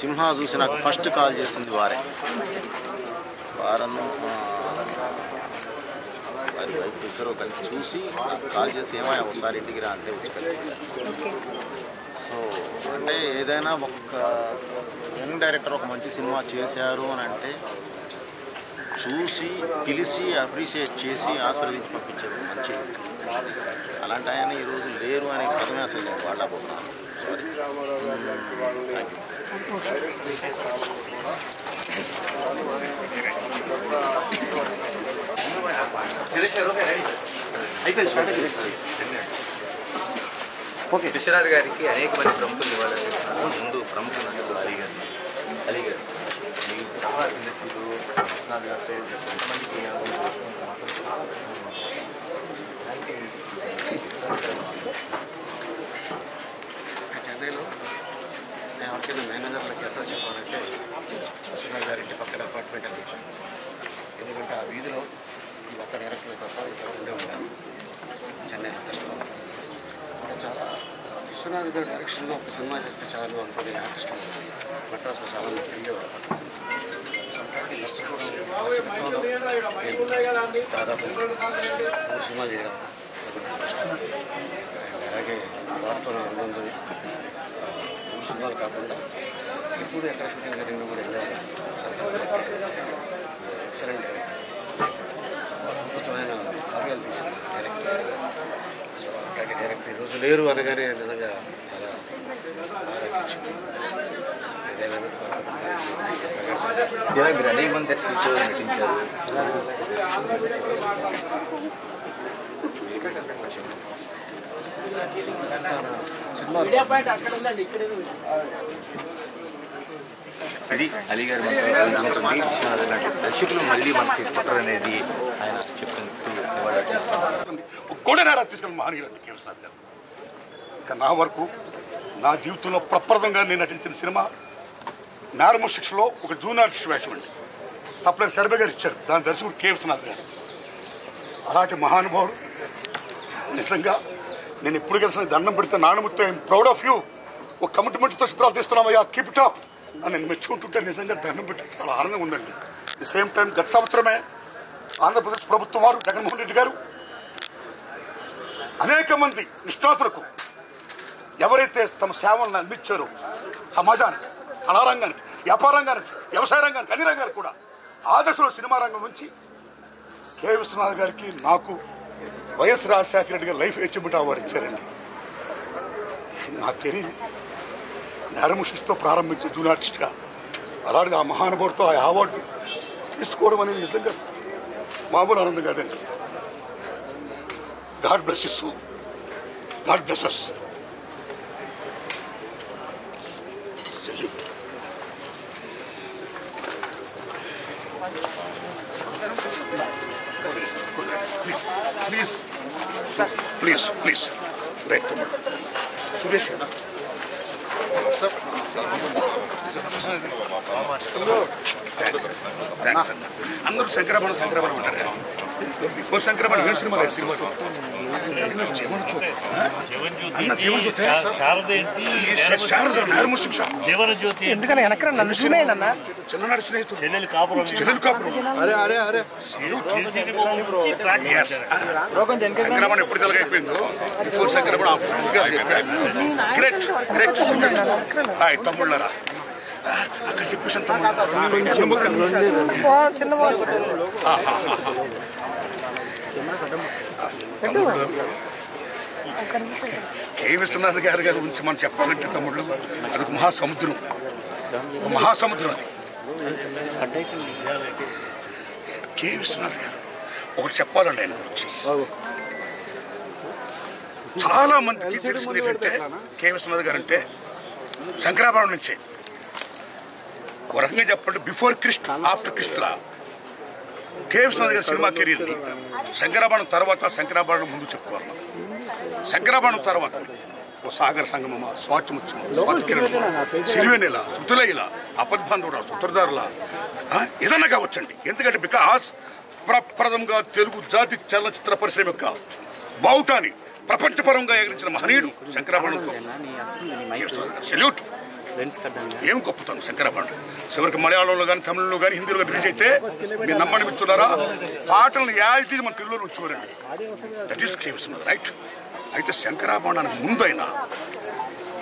సింహ చూసి నాకు first call చేసింది వారే. వారను వారి వైపు ఇద్దరు కలిసి చూసి నాకు కాల్ చేసి ఏమో ఒకసారి ఇంటికి రా అంటే వచ్చి కలిసి. సో అంటే ఏదైనా ఒక యంగ్ డైరెక్టర్ ఒక మంచి సినిమా చేశారు అని అంటే చూసి పిలిచి అప్రిషియేట్ చేసి ఆస్వాదించి పంపించారు మంచి. అలాంటి ఆయన ఈరోజు లేరు అనే పదమే అసలు నేను వాడలేకపోతున్నాను. సారీ. ఓకే. విశ్వనాథ్ గారికి అనేక మంది ప్రముఖులు ఇవ్వాలని ముందు ప్రముఖులు అన్నారు అలీ గారు. ఇండస్ట్రీలు విశ్వనాథ్ గారితో ఎంతమందికి చెన్నైలో నేను ఎవరికైనా మేనేజర్లకి ఎట్లా చెప్పాలంటే విశ్వనాథ్ గారి ఇంటి పక్కన అపార్ట్మెంట్ అని చెప్పాను. ఎందుకంటే ఆ వీధిలో ఈ ఒక్క డైరెక్టర్ తప్ప ఇక్కడ ఉండే ఉంటాను చెన్నైలో కష్టం. అంటే చాలా విశ్వనాథ్ గారి డైరెక్షన్లో ఒక సినిమా చేస్తే చాలు అనుకునే ఆర్టిస్ట్ ఉంటుంది. మద్రాసులో చాలా మంది తిరిగేవారు. దాదాపు 3 సినిమాలు చేయడం అలాగే వారితో అనుబంధం 3 సినిమాలు కాకుండా ఇప్పుడు ఎక్కడ షూటింగ్ జరిగినా కూడా ఎక్సలెంట్ అద్భుతమైన కావ్యాలు తీసిన డైరెక్టర్. సో అలాంటి డైరెక్టర్ ఈరోజు లేరు అనగానే నిజంగా చాలా బాగా అనిపించింది. ఏదైనా మీరు అనేక మంది దర్శకులతో నటించారు. అది అలీ గారు దర్శకులు మళ్ళీ మనకి కుట్ర అనేది ఆయన చెప్తున్నట్టు గోడెనారా తీసుకెళ్ళి మహనీయులు కేవీఎస్ఆర్ గారు. ఇక నా వరకు నా జీవితంలో ప్రప్రదంగా నేను నటించిన సినిమా నేరము శిక్షలో ఒక జూనియర్ వేషం అండి. సప్లై సర్వే గారు ఇచ్చారు, దాని దర్శకుడు కేవీఎస్ఆర్ గారు. అలాంటి మహానుభావుడు నిజంగా నేను ఎప్పుడు కలిసిన దండం పెడితే నాన్నముతో ఐఎమ్ ప్రౌడ్ ఆఫ్ యూ, ఒక కమిట్మెంట్తో చిత్రాలు తీస్తున్నామయ్యా, కీప్ ఇట్ అప్ అని నేను మెచ్చుకుంటుంటే నిజంగా దండం పెట్టి చాలా ఆనందంగా ఉందండి. ది సేమ్ టైం గత సంవత్సరమే ఆంధ్రప్రదేశ్ ప్రభుత్వం వారు జగన్మోహన్ రెడ్డి గారు అనేక మంది నిష్ణాతులకు ఎవరైతే తమ సేవలను అందించారో సమాజానికి, కళారంగానికి, వ్యాపార రంగానికి, వ్యవసాయ రంగానికి, అన్ని రంగాలకు కూడా ఆ దశలో సినిమా రంగం నుంచి కె విశ్వనాథ్ గారికి నాకు వైఎస్ రాజశేఖర రెడ్డి గారు లైఫ్ అచీవ్మెంట్ అవార్డు ఇచ్చారండి. నా కెరీర్ నేరము శిక్షతో ప్రారంభించే జూనియర్ ఆర్టిస్ట్గా అలాంటి ఆ మహానుభావుడితో ఆ అవార్డు తీసుకోవడం అనేది నిజంగా మామూలు ఆనందం కాదండి. God bless you, God bless us. Please right Suresh అందరూ శంకరాభరణం ఉంటారు. శంకరాభరణం ఏ సినిమా ఎందుకని వెనక నన్ను చూనేనన్నా చిన్ననాడు స్నేహితుడు చెల్లెలు కాపురం శంకరాభరణం ఎప్పుడు కలిగైపోయిందో బిఫోర్ శంకరాభరణం ఆఫ్టర్ తమ్ముళ్ళరా అక్కడ చెప్పేసాను కె విశ్వనాథ్ గారి గురించి మనం చెప్పాలంటే తమ్ముళ్ళు అదొక మహాసముద్రం, ఒక మహాసముద్రం. అది కె విశ్వనాథ్ గారు ఒకటి చెప్పాలండి ఆయన గురించి. చాలా మందికి తెలిసింది ఏంటంటే కె విశ్వనాథ్ గారు అంటే శంకరాభరణం నుంచే ఒక రకంగా చెప్పండి before Krishna after Krishna K Viswanath గారి సినిమా కెరీర్ని శంకరాభరణం తర్వాత శంకరాభరణం ముందు చెప్పుకోవాలి. శంకరాభరణం తర్వాత ఓ సాగర సంగమమ, స్వాతిముత్యం, స్వాతికిరణం, సిరివెన్నెల, శృతులైల, అపద్బాంధవుడ, సూత్రధారుల ఏదన్నా కావచ్చండి. ఎందుకంటే బికాస్ ప్రప్రదంగా తెలుగు జాతి చలనచిత్ర పరిశ్రమ యొక్క బావుటాన్ని ప్రపంచపరంగా ఎగిరించిన మహనీయుడు శంకరాభరణంతో సెల్యూట్. ఏం గొప్పతనం శంకరాభరణం. చివరికి మలయాళంలో కానీ తమిళంలో కానీ హిందీలో కానీ రిలీజ్ అయితే మీరు నమ్మని మిత్రులారా పాటలను యాజిటీజ్ మన తెలుగులో ఉంచుకోరండి. That is K Viswanath right. అయితే శంకరాభరణానికి ముందైనా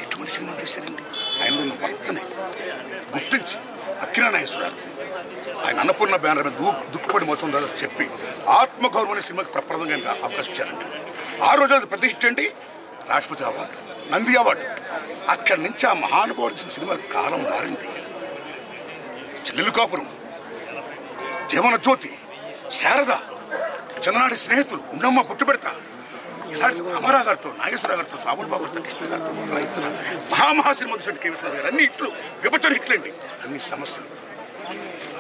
ఎటువంటి సినిమా చేశారండి. ఆయన ఉన్న భర్తని గుర్తించి అక్కిరా నాగేశ్వరరావు ఆయన అన్నపూర్ణ బ్యానర్ మీద దుఃఖపడి మోసం రాదని చెప్పి ఆత్మగౌరవం అనే సినిమాకి ప్రప్రదంగా అవకాశం ఇచ్చారండి. ఆ రోజు అది ప్రతిష్ఠండి రాష్ట్రపతి అవార్డు, నంది అవార్డు. అక్కడి నుంచి ఆ మహానుభావుడు ఇచ్చిన సినిమా కాలం మారింది. చెల్లెలు కాపురం, జీవన జ్యోతి, శారద, చిన్ననాటి స్నేహితులు, ఉన్నమ్మ పుట్టు పెడతా, ఇలాంటి అమరా గారితో, నాగేశ్వరరావు గారితో, సాబుల్ బాబు గారితో, కృష్ణ గారితో మహామహా సినిమా చూసిన కే విశ్వనాథ్ గారు అన్ని ఇట్లు విభజన హిట్లండి. అన్ని సమస్యలు.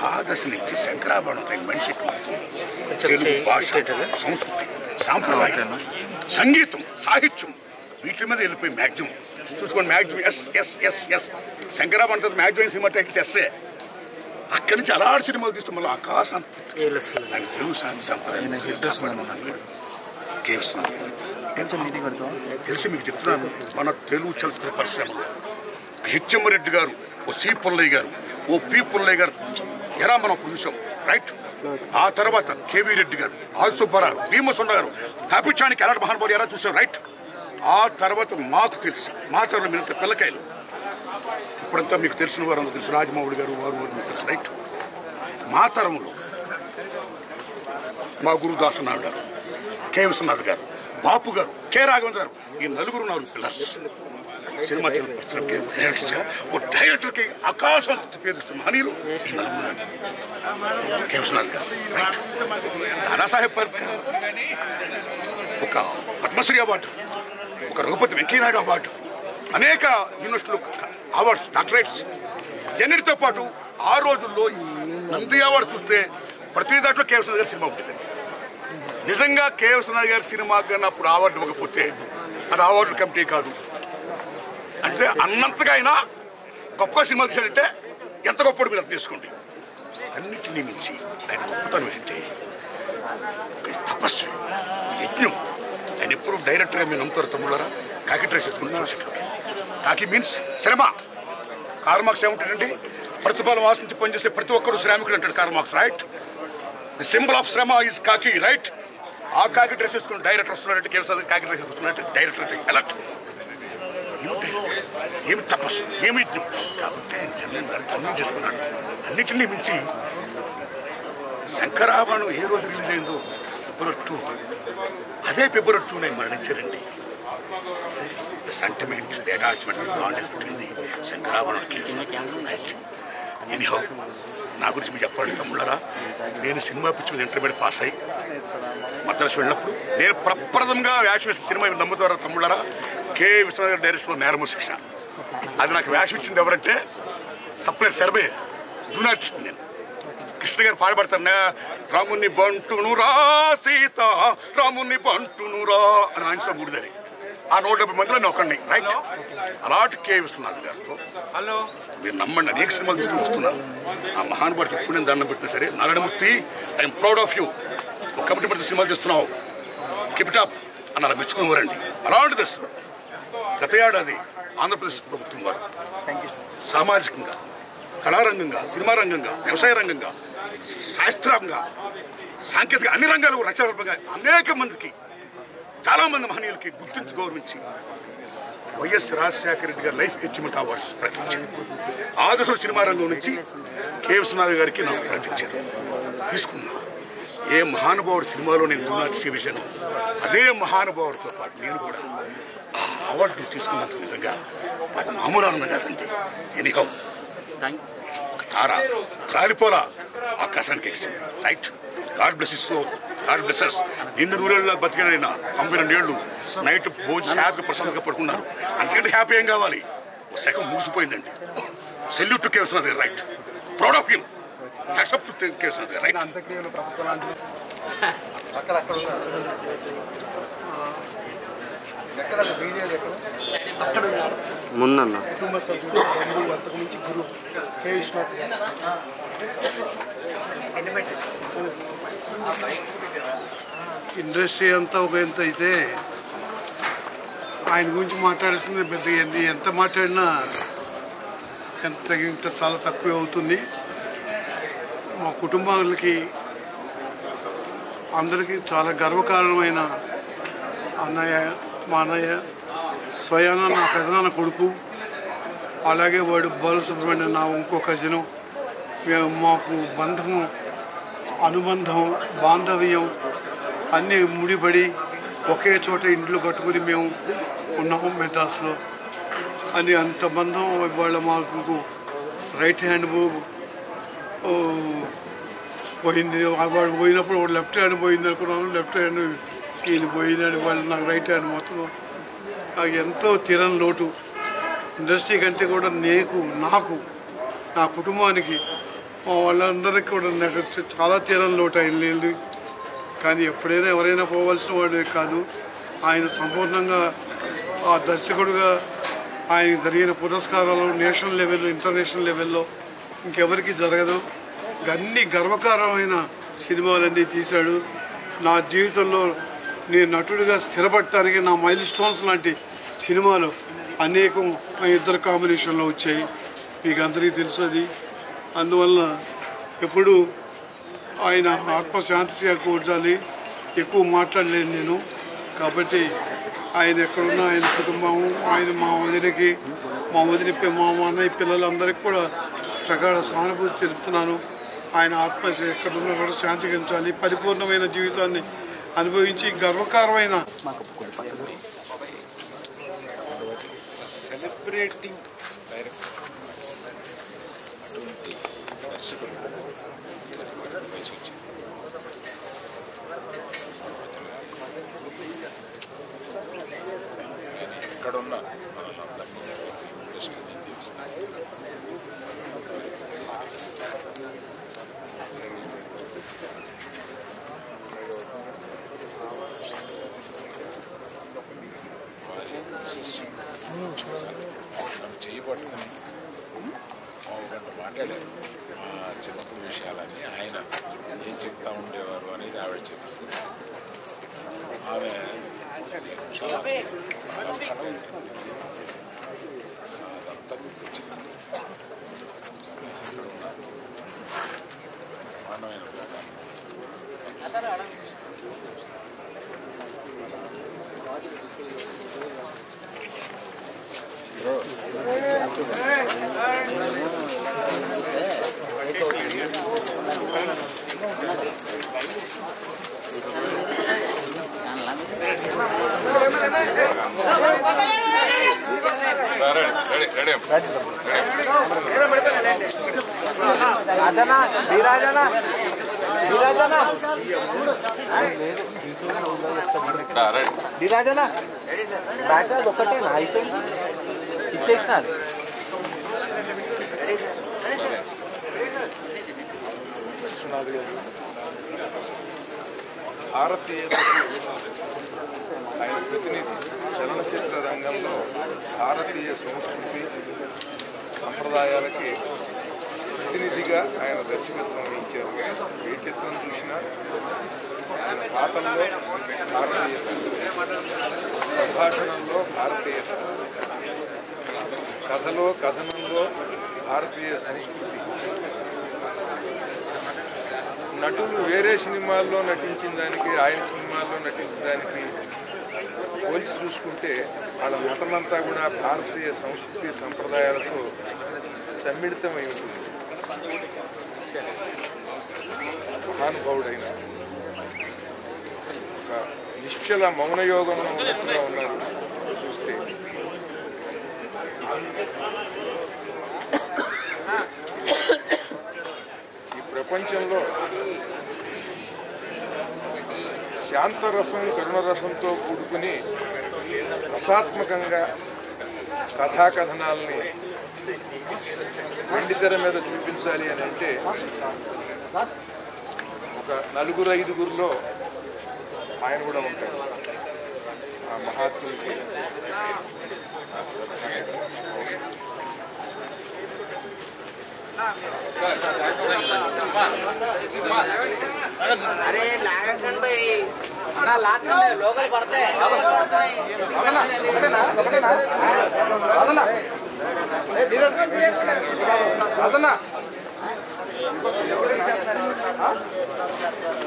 ఆ దశ నుంచి శంకరాభరణం అయిన మనిషి తెలుగు భాష, సంస్కృతి, సాంప్రదాయం, సంగీతం, సాహిత్యం వీటి మీద వెళ్ళిపోయి మ్యాక్సిమం చూసుకోండి. మ్యాక్సిమం ఎస్ శంకరాభరణం మ్యాక్సిమం సినిమా టైటిల్స్ ఎస్ఏ. అక్కడి నుంచి అలాంటి సినిమాలు తీస్తే మళ్ళీ ఆకాశాన్ని ఆయన తెలుగు సాంతి సంప్రదాయం కే విశ్వనాథ్ గారు తెలిసి మీకు చెప్తున్నాను. మన తెలుగు చలచిత్ర పరిశ్రమలో హెచ్ఎం రెడ్డి గారు, ఓ సి పుల్లయ్య గారు, ఓ పి పుల్లయ్య గారు ఎలా మనం చూసాం రైట్. ఆ తర్వాత కేవీ రెడ్డి గారు, ఆది సుబ్బారావు, భీమసుండ గారు, కాపిచ్చానికి ఎలాంటి మహానుభావులు ఎలా చూసాం రైట్. ఆ తర్వాత మాకు తెలిసి మా తరంలో మీరంత పిల్లకాయలు ఇప్పుడంతా మీకు తెలిసిన వారు అందరూ తెలుసు. రాజమౌళి గారు వారు మీకు తెలుసు రైట్. మా తరంలో మా గురుదాసనాథ్ గారు, కే విశ్వనాథ్ గారు, బాపు గారు, కె రాఘవేంద్ర గారు, ఈ నలుగురు పిల్లర్స్ సినిమా ఓ డైరెక్టర్కి ఆకాశం పేరుస్తున్న మహనీయులు ఈ నలుగురు. కే విశ్వనాథ్ గారు, దాదాసాహెబ్ ఫాల్కే ఒక పద్మశ్రీ అవార్డు, ఒక రఘుపతి వెంకయ్యనాయుడు అవార్డు, అనేక యూనివర్సిటీలు అవార్డ్స్, డాక్టరేట్స్, ఎన్నిటితో పాటు ఆ రోజుల్లో నంది అవార్డు చూస్తే ప్రతి దాంట్లో కే విశ్వనాథ్ గారి సినిమా ఉంటుంది. నిజంగా కే విశ్వనాథ్ గారి సినిమా కన్నా అప్పుడు అవార్డు ఇవ్వకపోతే అది అవార్డు కమిటీ కాదు. అంటే అన్నంతగా అయినా గొప్ప సినిమాలు తీశాడంటే ఎంత గొప్పడు మీరు అర్థం చేసుకోండి. అన్నిటినీ మించి ఆయన గొప్పతనం ఏంటంటే తపస్వి, యజ్ఞం. ఆయన ఎప్పుడు డైరెక్టర్గా మీరు నమ్ముతారు తమ్ముడారా. కాకి డ్రెస్ వేసుకుని చూసేట్లు. కాకి మీన్స్ శ్రమ. కార్మాక్స్ ఏముంటాడండి, ప్రతిఫలం ఆశించి పనిచేసే ప్రతి ఒక్కరు శ్రామికుడు అంటాడు కార్మాక్స్ రైట్. ది సింబల్ ఆఫ్ శ్రమ ఈజ్ కాకి రైట్. ఆ కాకి డ్రెస్ వేసుకుని డైరెక్టర్ వస్తున్నాడంటే కే విశ్వనాథ్ కాకి డ్రెస్ వేసుకున్నట్టు డైరెక్టర్ ఎలక్ట్. ఏమి తపస్సు, ఏమి యజ్ఞం. కాబట్టి ఆయన జన్మం గారికి అన్నం చేసుకున్నాడు. అన్నిటినీ మించి శంకరాభరణం ఏ రోజు రిలీజ్ అయిందో ఫిబ్రవరి 2, అదే ఫిబ్రవరి 2 నేను మరణించారండి. Sentiment, the attachment, the bond పుట్టింది శంకరాభరణకి. ఎనీహౌ నా గురించి మీకు చెప్పాలంటే తమ్ముళ్ళరా, నేను సినిమా పిచ్చి మీద ఇంటర్మీడియట్ పాస్ అయ్యి మద్రాసు వెళ్ళినప్పుడు నేను ప్రప్రథంగా వేషం వేసిన సినిమా నమ్ముతారా తమ్ముళ్ళరా, కే విశ్వనాథ్ గారి డైరెక్షన్లో నేరము శిక్ష. అది నాకు వేషం ఇచ్చింది ఎవరంటే సప్లైర్ శర్బే జూనియర్. నేను కృష్ణ గారు పాడబడతారు, రాముని బంటును రా సీత, రాముని బంటును రా అని ఆయన మూడుదారి. ఆ 170 మందిలో నేను ఒకడిని రైట్. అలాంటి కే విశ్వనాథ్ గారితో మీరు నమ్మండి అనేక సినిమాలు తీసుకుని వస్తున్నాను. ఆ మహానుభావుడికి ఎప్పుడు నేను దండం పెట్టినా సరే, Narayanamurthy I'm proud of you, ఒక కమిటీ పడితే సినిమాలు చేస్తున్నావు, కీప్ ఇట్ అప్ అని అలా మెచ్చుకునేవారండి. అలాంటి దశ గత ఏడాది ఆంధ్రప్రదేశ్ ప్రభుత్వం వారు సామాజికంగా, కళారంగంగా, సినిమా రంగంగా, వ్యవసాయ రంగంగా, శాస్త్రంగా, సాంకేతిక అన్ని రంగాలు రచనాత్మకంగా అనేక మందికి, చాలామంది మహనీయులకి గుర్తించి గౌరవించి వైఎస్ రాజశేఖర రెడ్డి గారి లైఫ్ అచీవ్మెంట్ అవార్డ్స్ ప్రకటించారు. ఆ దశలో సినిమా రంగం నుంచి కే విశ్వనాథ్ గారికి నాకు ప్రకటించారు. తీసుకున్నా ఏ మహానుభావుడు సినిమాలో నేను జూనియర్ చేశాను, అదే మహానుభావుడితో పాటు నేను కూడా ఆ అవార్డు తీసుకున్నందుకు నిజంగా నాకు మామూలు ఆనందం కాదండి. ఎనీహౌ ఒక తార రాలిపోలా ఆకాశానికి వేసింది right. God bless is so, God blesses. నిండు నూరేళ్ళ బతికాడైనా 92 ఏళ్ళు నైట్ భోజనం హ్యాపీగా ప్రశాంతంగా పడుకున్నారు. అంతకంటే హ్యాపీ ఏం కావాలి. ఒక సెకండ్ ముగిసిపోయిందండి. Salute to K Viswanath garu right. Proud of him. Accept to K Viswanath garu right. ముందన్న కుటుంబ సభ్యులు అంతకు మించి గురువు కే విశ్వనాథ్ ఇండస్ట్రీ అంతా ఒక ఎంత అయితే ఆయన గురించి మాట్లాడాల్సింది పెద్ద ఎంత మాట్లాడినా ఎంత తగినంత చాలా తక్కువే అవుతుంది. మా కుటుంబాలకి అందరికీ చాలా గర్వకారణమైన అన్నయ్య, మా అన్నయ్య స్వయాన నా పెదనాన్న కొడుకు, అలాగే వాడు బాలసుబ్రహ్మణ్యం నా ఇంకో కజిను. మాకు బంధము, అనుబంధం, బాంధవ్యం అన్నీ ముడిపడి ఒకే చోట ఇండ్లు కట్టుకుని మేము ఉన్నాము మెడ్రాస్లో అని. అంత బంధం ఇవాళ మాకు రైట్ హ్యాండ్ పోయింది. వాడు పోయినప్పుడు వాడు లెఫ్ట్ హ్యాండ్ పోయింది అనుకున్నాను, లెఫ్ట్ హ్యాండ్ ఈయన పోయిందని వాళ్ళు నాకు రైట్ హ్యాండ్ మొత్తం నాకు ఎంతో తీరని లోటు. ఇండస్ట్రీ కంటే కూడా నాకు నా కుటుంబానికి మా వాళ్ళందరికీ కూడా నాకు చాలా తీరని లోటు అయింది. కానీ ఎప్పుడైనా ఎవరైనా పోవాల్సిన వాడే కాదు, ఆయన సంపూర్ణంగా ఆ దర్శకుడుగా ఆయన జరిగిన పురస్కారాలు నేషనల్ లెవెల్లో, ఇంటర్నేషనల్ లెవెల్లో ఇంకెవరికి జరగదు. అన్ని గర్వకారమైన సినిమాలన్నీ తీశాడు. నా జీవితంలో నేను నటుడిగా స్థిరపడటానికి నా మైల్ స్టోన్స్ లాంటి సినిమాలు అనేకం మా ఇద్దరు కాంబినేషన్లో వచ్చాయి, మీకు అందరికీ తెలుసు అది. అందువల్ల ఎప్పుడు ఆయన ఆత్మశాంతిగా కూర్చాలి, ఎక్కువ మాట్లాడలేను నేను. కాబట్టి ఆయన ఎక్కడున్నా ఆయన కుటుంబం, ఆయన మా వదినకి, మా అన్నయ్య పిల్లలందరికీ కూడా ప్రగాఢ సానుభూతి తెలుపుతున్నాను. ఆయన ఆత్మ ఎక్కడున్నా కూడా శాంతించాలి, పరిపూర్ణమైన జీవితాన్ని అనుభవించి గర్వకారమైన సెలబ్రేటింగ్ డైరెక్టర్ అటువంటి దర్శకుడు వయసు వచ్చింది. ఎక్కడున్నా మనల్ని ఇండస్ట్రీ జీవిస్తాను. చేయబట్టుకుని గంట మాట్లాడారు ఆ చిన్న విషయాలన్నీ. ఆయన ఏం చెప్తా ఉండేవారు అనేది ఆవిడ చెప్తుంది. ఆమె అదంతా గుర్తొచ్చింది. మానవైన రాజనా బ్యాక్గ్రౌండ్ ఒకటేనా అయిపోయింది, ఇచ్చేసినారు. భారతీయతకు ఆయన ప్రతినిధి. చలనచిత్ర రంగంలో భారతీయ సంస్కృతి సంప్రదాయాలకి ప్రతినిధిగా ఆయన దర్శకత్వం వహించారు. ఏ చిత్రం చూసినా ఆయన పాటల్లో భారతీయత, సంభాషణంలో భారతీయత, కథలో కథనంలో భారతీయ సంస్కృతి. నటులు వేరే సినిమాల్లో నటించిన దానికి, ఆయన సినిమాల్లో నటించిన దానికి పోల్చి చూసుకుంటే వాళ్ళ నటనంతా కూడా భారతీయ సంస్కృతి సంప్రదాయాలతో సమ్మిళితమై ఉంటుంది. మహానుభావుడైన ఒక నిశ్చల మౌనయోగంలో ఉన్నట్టుగా ఉన్నారు చూస్తే. ఈ ప్రపంచంలో శాంతరసం, కరుణరసంతో కూడుకుని రసాత్మకంగా కథాకథనాల్ని వెండితెర మీద చూపించాలి అని అంటే ఒక నలుగురు ఐదుగురిలో ఆయన కూడా ఉంటారు. ఆ మహాత్ములకి अरे लागन भाई ना लाख लोकल पड़ते हैं लोकल पड़ते हैं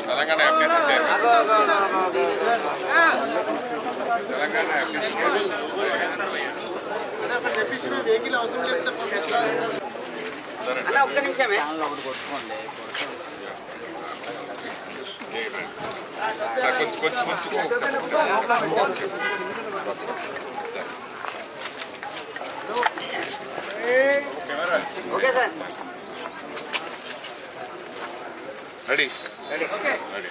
తెలంగాణ అన్న ఒక్క నిమిషమే okay sir ready ready ready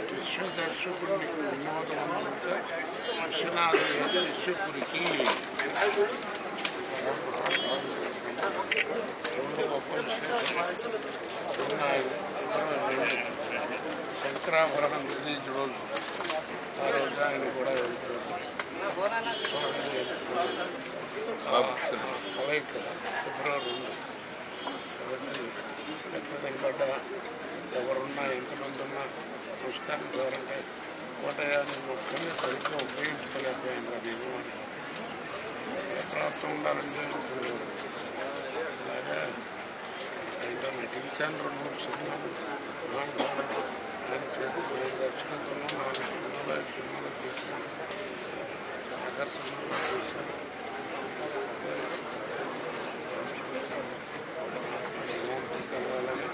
విశ్వదర్శకుడిని వినోదవంత విశ్వనాథ విశ్వపురికి శంకరాభరణం రిలీజ్ రోజు ఆ రోజు ఆయన కూడా వెళ్తుంది ఫిబ్రవరి కాబట్టి ఎక్కడ ఎవరున్నా ఎంతమంది ఉన్నా పుస్తకాన్ని దూరంగా కోటయాన్ని ఒక్కరిని సరిగ్గా ఉపయోగించుకోలేకపోయింది అది ప్రాప్తం ఉండాలంటే అలాగే ఆయన నటించాను 2-3 సినిమాలు ఆయన చేతి దర్శకత్వంలో 4 సినిమాలు 5 సినిమాలు చేశాను ఆకర్షణలో చేశాను కలవాలని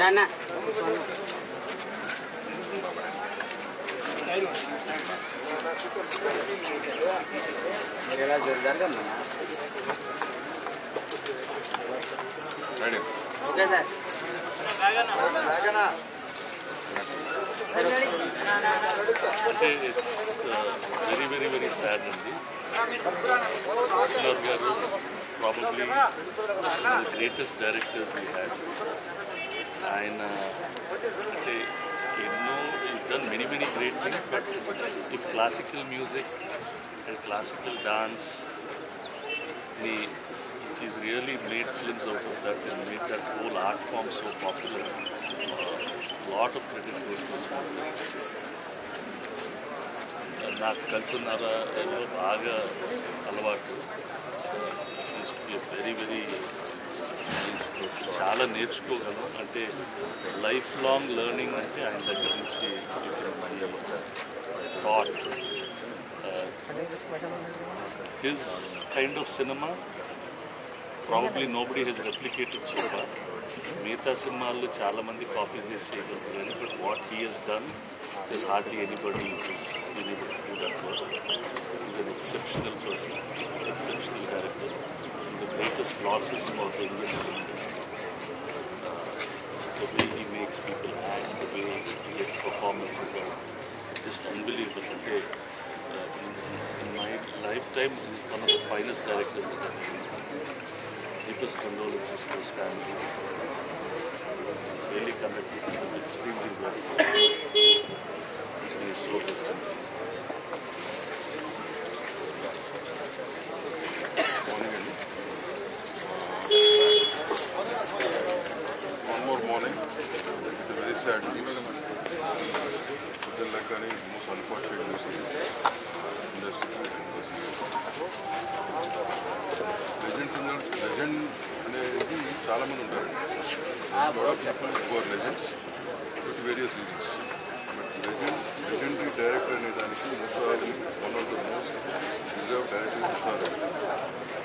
అన్న ఎలా జరగమ్మా ఓకే సార్ అంటే it's very very very sad అండి. కృష్ణరాజు గారు probably the greatest directors we had. ఆయన అంటే ఎన్నో is done many many great things, but if classical music and classical dance he's really made films out of that and made that whole art form so popular. Lot of credit goes to his family. నాకు కలిసి ఉన్నారా బాగా అలవాటు. Very very nice person. చాలా నేర్చుకోగలం. అంటే life long learning అంటే ఆయన దగ్గర నుంచి థాట్ హిస్ కైండ్ ఆఫ్ సినిమా probably nobody has replicated so far. మిగతా సినిమాల్లో చాలామంది కాపీ చేసి చేయగలుగుతారు, but what he has done there's hardly anybody who's been able to do that work. He's an exceptional person, exceptional director, and the greatest losses for the Indian film industry. The way he makes people act, the way he gets performances are just unbelievable. In my lifetime, he's one of the finest directors that I've seen. Deepest condolences for his family. Really conducted himself extremely well. He is so best in peace. Morning, Andy. One more morning. It's a very sad news. Like the most unfortunate news in the industry. Legend అనేది చాలా మంది ఉంటారు. Legends with various reasons. But legendary director అనే దానికి one of the most reserve directors ఇస్తారు.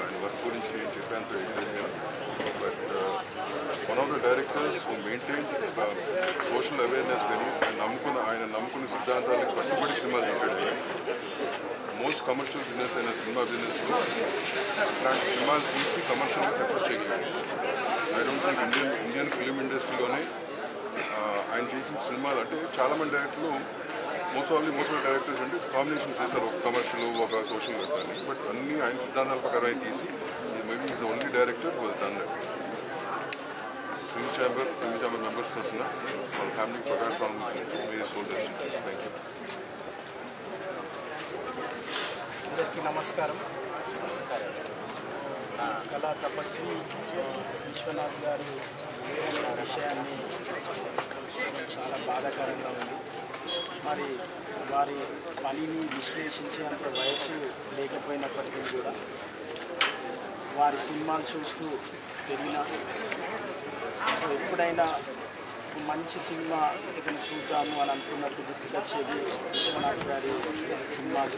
ఆయన work గురించి నేను చెప్పాను explain. But one of the directors who maintain social awareness కానీ ఆయన నమ్ముకున్న సిద్ధాంతాలకు కట్టుబడి సినిమాలు చేశాడు. మోస్ట్ కమర్షియల్ బిజినెస్ అయిన సినిమా బిజినెస్లో అట్లాంటి సినిమాలు తీసి కమర్షియల్గా సక్సెస్ చేయగలిగాడు. I don't think Indian film ఇండస్ట్రీలోనే ఆయన చేసిన సినిమాలు అంటే చాలామంది డైరెక్టర్లు మోస్ట్ డైరెక్టర్స్ అంటే కాంబినేషన్ చేశారు, ఒక కమర్షియల్ ఒక సోషల్ పెట్టాలి. బట్ అన్నీ ఆయన సిద్ధాంతాల ప్రకారం తీసి is the only director who has done that. Film chamber members తరఫున వాళ్ళ ఫ్యామిలీకి provide me soul rest. Thank you. అందరికీ నమస్కారం. కళా తపస్వి విశ్వనాథ్ గారు వేరే విషయాన్ని చాలా బాధాకరంగా ఉంది. మరి వారి పనిని విశ్లేషించేంత వయసు లేకపోయినప్పటికీ కూడా వారి సినిమాలు చూస్తూ పెరిగిన ఎప్పుడైనా మంచి సినిమా ఇతను చూద్దాము అని అనుకున్నప్పుడు గుర్తుకొచ్చేది విశ్వనాథ్ గారి సినిమాలు.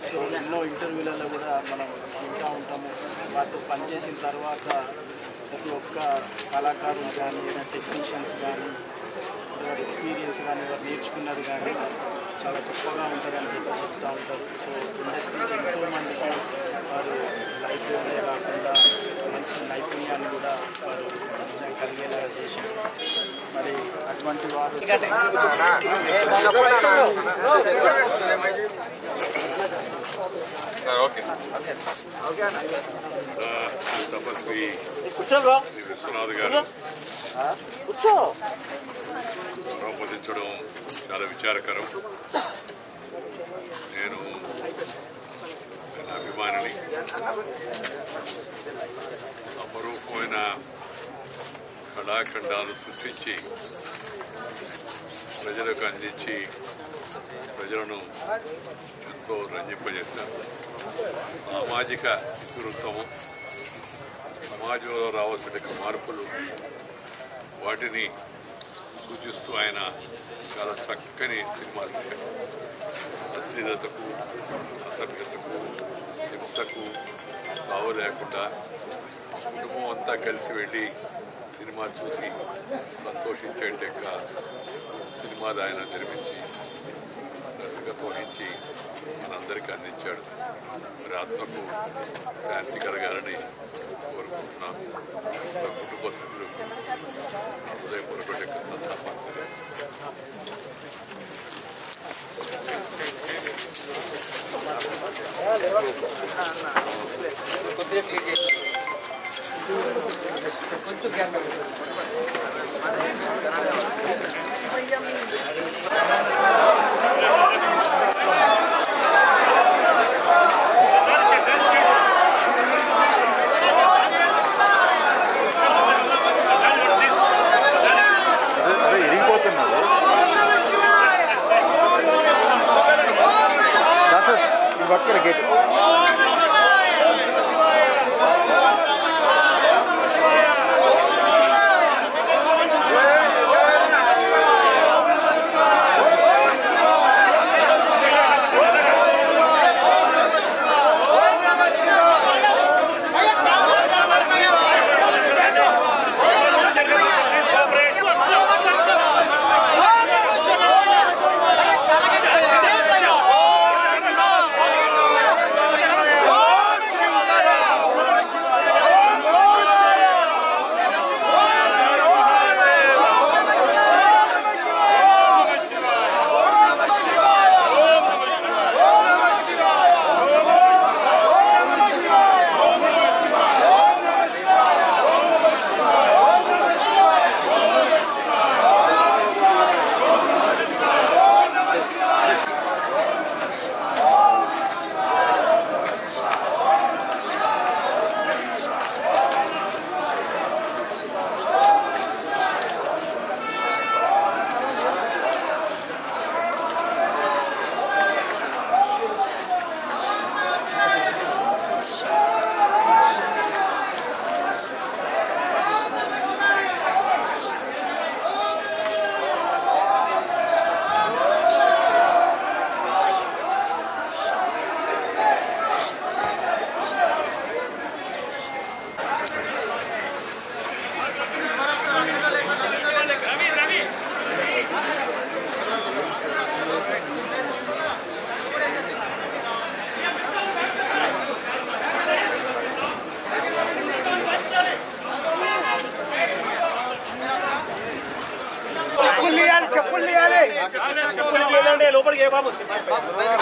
సో ఎన్నో ఇంటర్వ్యూలలో కూడా మనం వింటూ ఉంటాము. వారితో పనిచేసిన తర్వాత ప్రతి ఒక్క కళాకారులు కానీ టెక్నీషియన్స్ కానీ వారి ఎక్స్పీరియన్స్ కానీ వారు నేర్చుకున్నది కానీ చాలా గొప్పగా ఉంటుందని చెప్తూ ఉంటారు. సో ఇండస్ట్రీకి ఎంతోమందికి వారు లైఫ్లోనే కాకుండా మంచి నైపుణ్యాన్ని కూడా వారు నిజంగా కలిగేలాగా చేశారు. మరి అటువంటి వారు తపస్వి విశ్వనాథ్ గారు సంపాదించడం చాలా విచారకరం. నేను అభిమానిని. అపరూపమైన కళాఖండాలు సృష్టించి ప్రజలకు అందించి ప్రజలను ఎంతో రంజింపజేశారు. సామాజిక ఇతివృత్తము, సమాజంలో రావాల్సిన మార్పులు, వాటిని సూచిస్తూ ఆయన చాలా చక్కని సినిమా అశ్లీలతకు, అసభ్యతకు, హింసకు తావు లేకుండా కుటుంబం అంతా కలిసి వెళ్ళి సినిమా చూసి సంతోషించేట సినిమాలు ఆయన నిర్మించి దర్శకత్వం వహించి మనందరికీ అందించాడు. మరి ఆత్మకు శాంతి కలగాలని కోరుకుంటున్నాను. కుటుంబ సభ్యులకు హృదయపూర్వక సంతాపాలు ఇరిగిపోతున్నది పక్కన గేట్.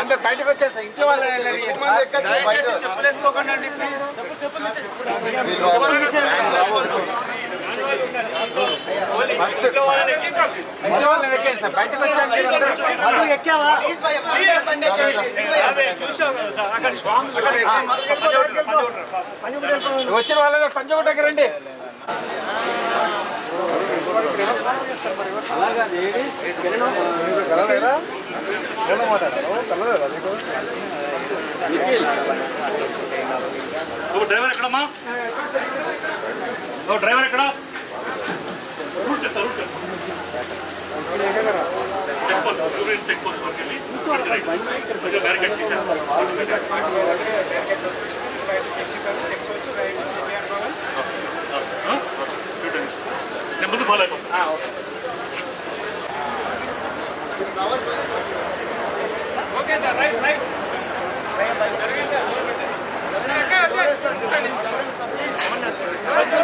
అంటే బయటకు వచ్చేస్తా ఇంట్లో వాళ్ళు బయటకు వచ్చిన వాళ్ళ పంచగుట్టకి రండి. డ్రైవర్ ఎక్కడమ్మా? డ్రైవర్ ఎక్కడ? చెక్ పోస్ట్ వరకు వెళ్ళి బ్యారికేడ్ తీసేస్తాం. నేను ముందు ఫాలో అయిపోతాను. Okay sir, right right. ఏమన్నా